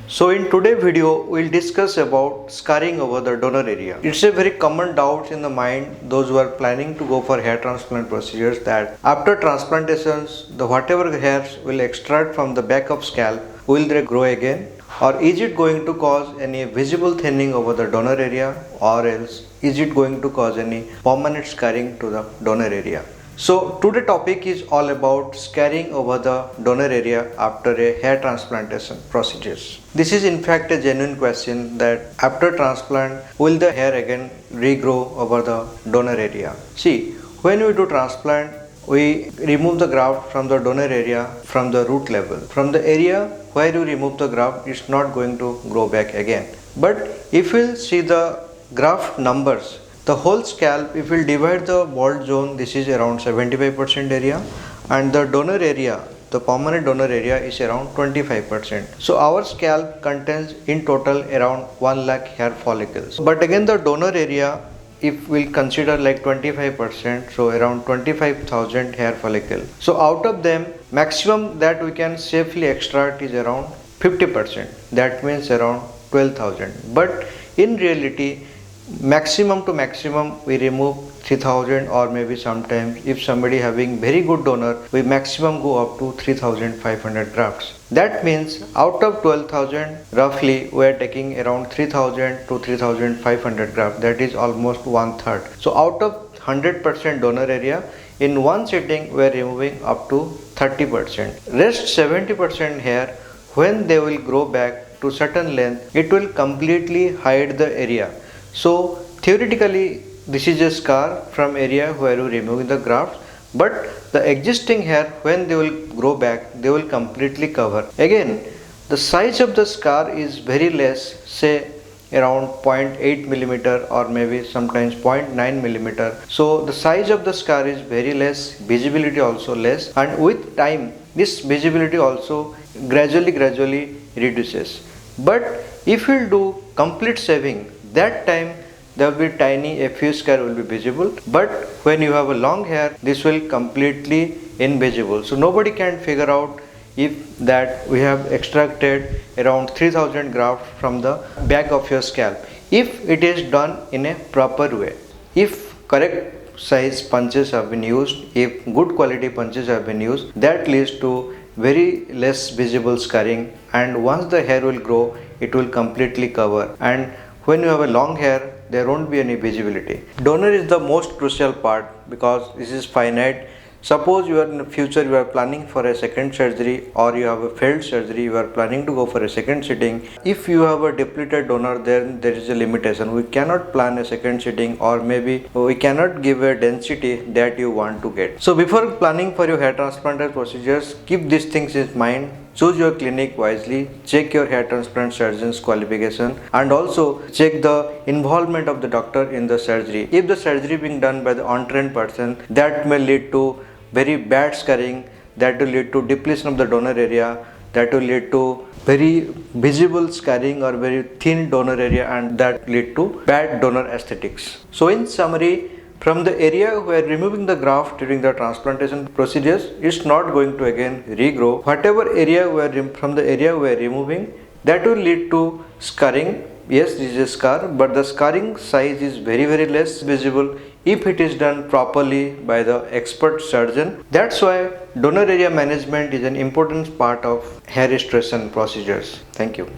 So in today's video, we'll discuss about scarring over the donor area. It's a very common doubt in the mind those who are planning to go for hair transplant procedures that after transplantations, the whatever hairs will extract from the back of scalp, will they grow again? Or is it going to cause any visible thinning over the donor area, or else is it going to cause any permanent scarring to the donor area? So today's topic is all about scarring over the donor area after a hair transplantation procedures. This is in fact a genuine question that after transplant will the hair again regrow over the donor area? See, when we do transplant, we remove the graft from the donor area from the root level. From the area where you remove the graft, it's not going to grow back again. But if we'll see the graft numbers, the whole scalp, if we'll divide the bald zone, this is around 75% area, and the donor area, the permanent donor area is around 25%. So our scalp contains in total around 1 lakh hair follicles. But again the donor area, if we'll consider like 25%, so around 25,000 hair follicles. So out of them, maximum that we can safely extract is around 50%. That means around 12,000. But in reality, maximum to maximum we remove 3,000, or maybe sometimes if somebody having very good donor, we maximum go up to 3,500 grafts. That means out of 12,000, roughly we are taking around 3,000 to 3,500 grafts. That is almost 1/3. So out of 100% donor area, in one sitting we are removing up to 30%. Rest 70% hair, when they will grow back to certain length, it will completely hide the area. So theoretically this is a scar from area where you remove the graft, but the existing hair, when they will grow back, they will completely cover. Again, the size of the scar is very less, say around 0.8 millimeter or maybe sometimes 0.9 millimeter. So the size of the scar is very less, visibility also less, and with time this visibility also gradually reduces. But if we will do complete shaving, that time there will be tiny, a few scar will be visible, but when you have a long hair, this will completely invisible. So nobody can figure out if that we have extracted around 3,000 grafts from the back of your scalp, if it is done in a proper way. If correct size punches have been used, if good quality punches have been used, that leads to very less visible scarring, and once the hair will grow, it will completely cover. And when you have a long hair, there won't be any visibility. Donor is the most crucial part because this is finite. Suppose you are in the future, you are planning for a second surgery, or you have a failed surgery, you are planning to go for a second sitting. If you have a depleted donor, then there is a limitation. We cannot plan a second sitting, or maybe we cannot give a density that you want to get. So before planning for your hair transplant procedures, keep these things in mind. Choose your clinic wisely, check your hair transplant surgeon's qualification, and also check the involvement of the doctor in the surgery. If the surgery being done by the untrained person, that may lead to very bad scarring, that will lead to depletion of the donor area, that will lead to very visible scarring or very thin donor area, and that lead to bad donor aesthetics. So in summary, from the area where removing the graft during the transplantation procedures, it's not going to again regrow. Whatever area from the area we are removing, that will lead to scarring. Yes, this is a scar, but the scarring size is very less visible if it is done properly by the expert surgeon. That's why donor area management is an important part of hair restoration procedures. Thank you.